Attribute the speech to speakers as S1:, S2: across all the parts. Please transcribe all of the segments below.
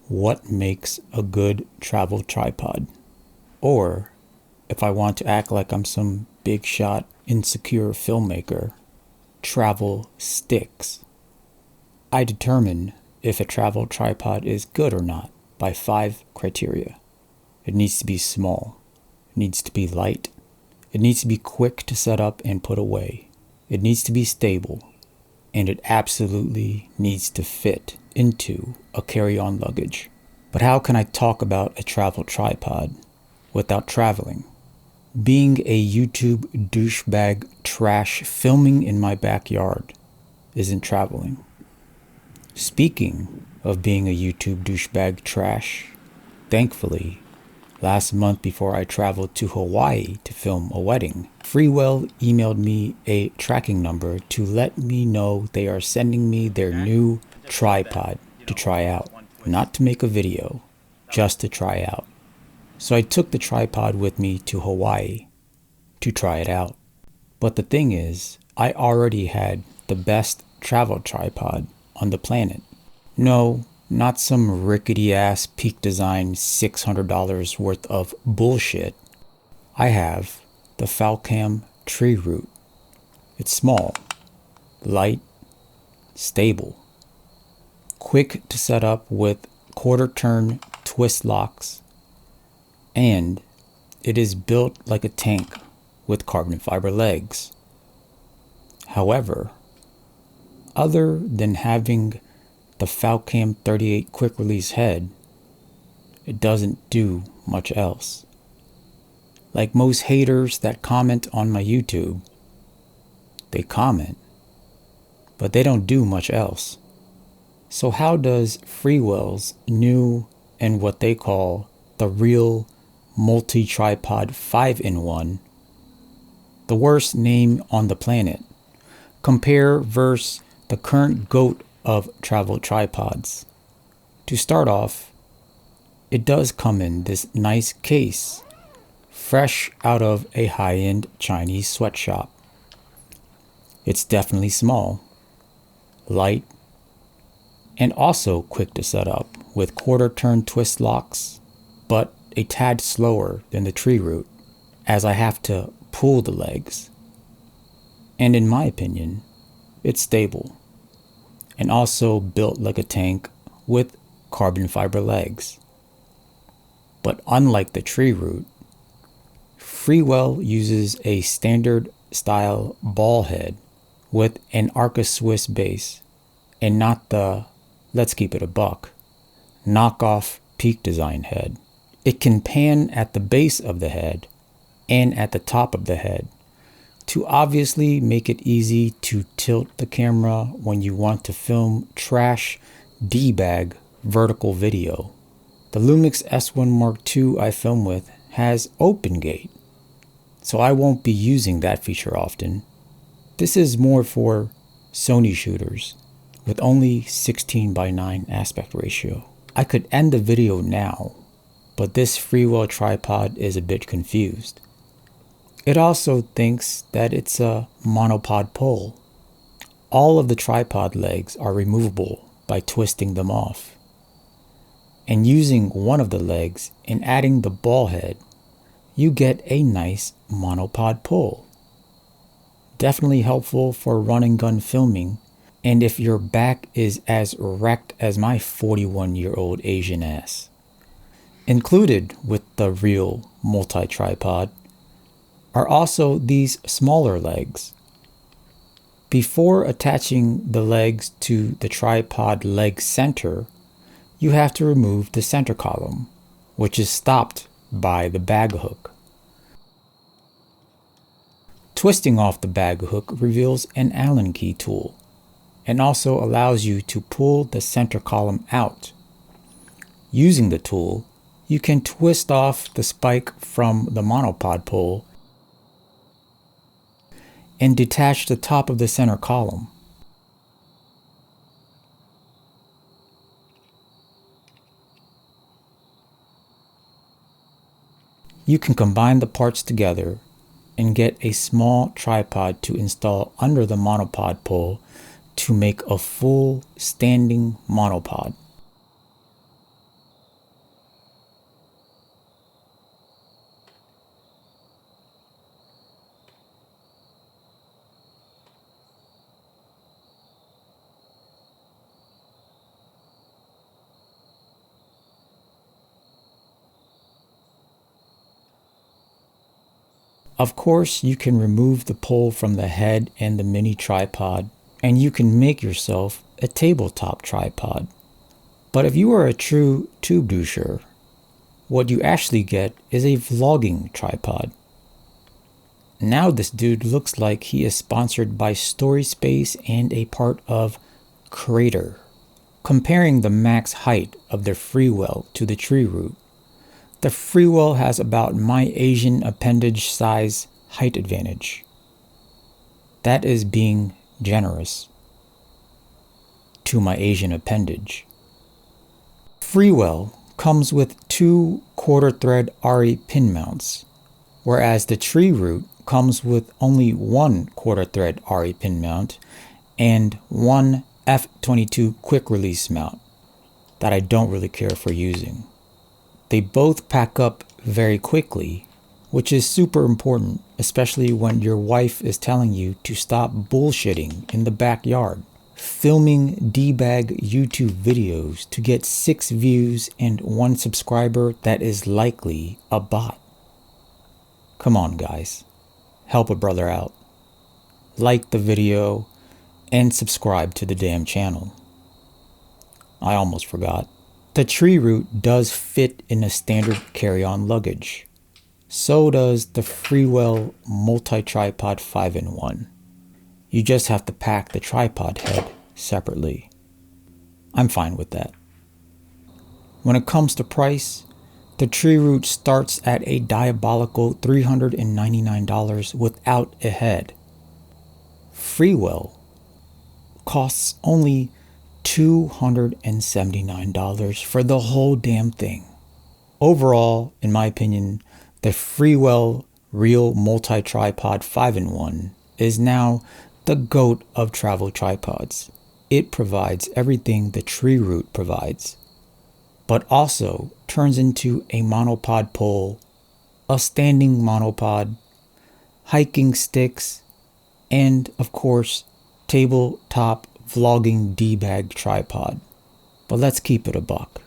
S1: What makes a good travel tripod? Or, if I want to act like I'm some big shot, insecure filmmaker, travel sticks. I determine if a travel tripod is good or not by 5 criteria. It needs to be small. It needs to be light. It needs to be quick to set up and put away. It needs to be stable. And it absolutely needs to fit into a carry-on luggage. But how can I talk about a travel tripod without traveling? Being a YouTube douchebag trash filming in my backyard isn't traveling. Speaking of being a YouTube douchebag trash, thankfully, last month before I traveled to Hawaii to film a wedding, Freewell emailed me a tracking number to let me know they are sending me their new tripod to try out. Not to make a video, just to try out. So I took the tripod with me to Hawaii to try it out. But the thing is, I already had the best travel tripod on the planet. No, not some rickety ass Peak Design $600 worth of bullshit. I have the Falcam Treeroot. It's small, light, stable, quick to set up with quarter turn twist locks, and it is built like a tank with carbon fiber legs. However, other than having the Falcam 38 quick release head, it doesn't do much else. Like most haters that comment on my YouTube, they comment, but they don't do much else. So how does Freewell's new and what they call the real multi-tripod 5-in-1, the worst name on the planet, compare versus the current GOAT of travel tripods? To start off, it does come in this nice case, fresh out of a high-end Chinese sweatshop. It's definitely small, light, and also quick to set up with quarter turn twist locks, but a tad slower than the Treeroot as I have to pull the legs. And in my opinion, it's stable and also built like a tank with carbon fiber legs. But unlike the Treeroot, Freewell uses a standard style ball head with an Arca Swiss base and not the, let's keep it a buck, knockoff Peak Design head. It can pan at the base of the head and at the top of the head to obviously make it easy to tilt the camera when you want to film trash D-bag vertical video. The Lumix S1 Mark II I film with has open gate, so I won't be using that feature often. This is more for Sony shooters with only 16:9 aspect ratio. I could end the video now, but this Freewell tripod is a bit confused. It also thinks that it's a monopod pole. All of the tripod legs are removable by twisting them off. And using one of the legs and adding the ball head, you get a nice monopod pole. Definitely helpful for run and gun filming, and if your back is as wrecked as my 41-year-old Asian ass. Included with the real multi-tripod are also these smaller legs. Before attaching the legs to the tripod leg center, you have to remove the center column, which is stopped by the bag hook. Twisting off the bag hook reveals an Allen key tool and also allows you to pull the center column out. Using the tool, you can twist off the spike from the monopod pole and detach the top of the center column. You can combine the parts together and get a small tripod to install under the monopod pole to make a full standing monopod. Of course, you can remove the pole from the head and the mini tripod, and you can make yourself a tabletop tripod. But if you are a true tube doucher, what you actually get is a vlogging tripod. Now this dude looks like he is sponsored by StorySpace and a part of Crater. Comparing the max height of the Freewell to the Treeroot, the Freewell has about my Asian appendage size height advantage. That is being generous to my Asian appendage. Freewell comes with 2 quarter thread RE pin mounts, whereas the Treeroot comes with only 1 quarter thread RE pin mount and 1 F22 quick release mount that I don't really care for using. They both pack up very quickly, which is super important, especially when your wife is telling you to stop bullshitting in the backyard, filming debag YouTube videos to get 6 views and 1 subscriber that is likely a bot. Come on guys, help a brother out. Like the video and subscribe to the damn channel. I almost forgot. The Treeroot does fit in a standard carry-on luggage. So does the Freewell Multi-tripod 5-in-1. You just have to pack the tripod head separately. I'm fine with that. When it comes to price, the Treeroot starts at a diabolical $399 without a head. Freewell costs only $279 for the whole damn thing. Overall, in my opinion, the Freewell Real Multi-tripod 5-in-1 is now the GOAT of travel tripods. It provides everything the Treeroot provides, but also turns into a monopod pole, a standing monopod, hiking sticks, and of course, tabletop vlogging debag tripod. But let's keep it a buck.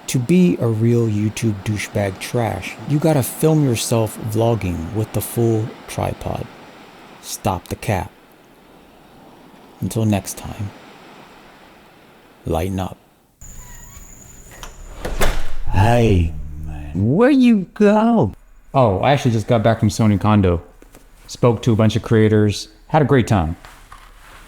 S1: To be a real YouTube douchebag trash, you gotta film yourself vlogging with the full tripod. Stop the cap. Until next time, lighten up.
S2: Hey, man, where you go?
S3: Oh, I actually just got back from Sony Condo. Spoke to a bunch of creators. Had a great time.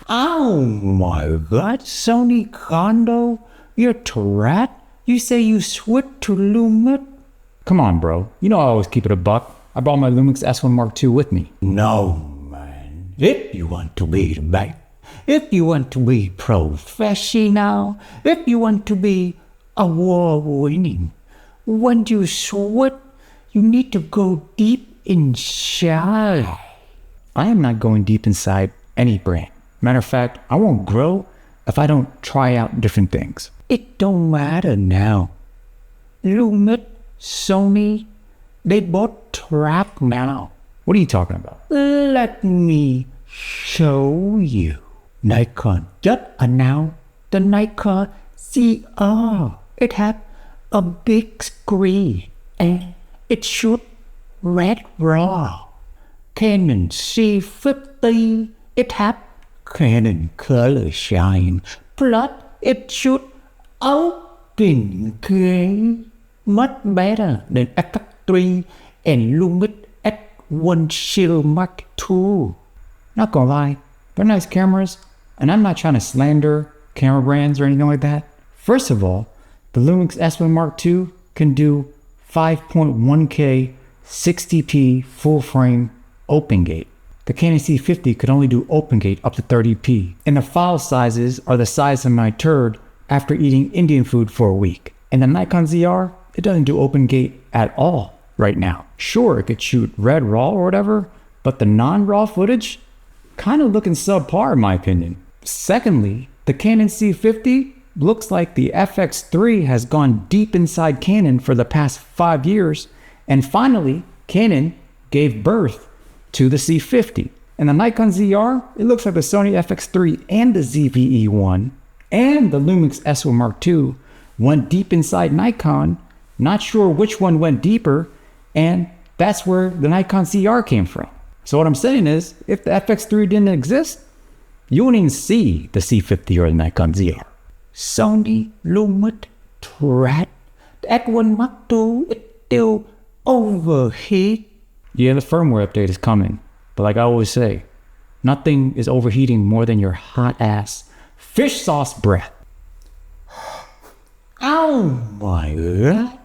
S2: Oh my God, Sony Condo? You're a rat? You say you switched to Lumix?
S3: Come on, bro. You know I always keep it a buck. I brought my Lumix S1 II with me.
S2: No, man. If you want to be the best, if you want to be professional, if you want to be award-winning, when you sweat, you need to go deep inside.
S3: I am not going deep inside any brand. Matter of fact, I won't grow if I don't try out different things.
S2: It don't matter now. Lumix, Sony, they both trap now.
S3: What are you talking about?
S2: Let me show you. Nikon just announced the Nikon CR. It has a big screen and it shoots red raw. Canon C50, it has Canon color shine. Plus it shoots open K, much better than FX3 and Lumix S1II Mark II.
S3: Not gonna lie, they're nice cameras, and I'm not trying to slander camera brands or anything like that. First of all, the Lumix S1 Mark II can do 5.1K 60p full frame open gate. The Canon C50 could only do open gate up to 30p, and the file sizes are the size of my turd after eating Indian food for a week. And the Nikon ZR, it doesn't do open gate at all right now. Sure, it could shoot red raw or whatever, but the non-raw footage, kind of looking subpar in my opinion. Secondly, the Canon C50 looks like the FX3 has gone deep inside Canon for the past 5 years, and finally, Canon gave birth to the C50. And the Nikon ZR, it looks like the Sony FX3 and the ZVE1 and the Lumix S1 Mark II went deep inside Nikon, not sure which one went deeper, and That's where the Nikon CR came from. So what I'm saying is, if the FX3 didn't exist, you wouldn't even see the C50 or the Nikon ZR.
S2: Sony Lumix Tripod. That one Mark II, it still overheat.
S3: Yeah, the firmware update is coming. But like I always say, nothing is overheating more than your hot ass fish sauce breath.
S2: Oh my God.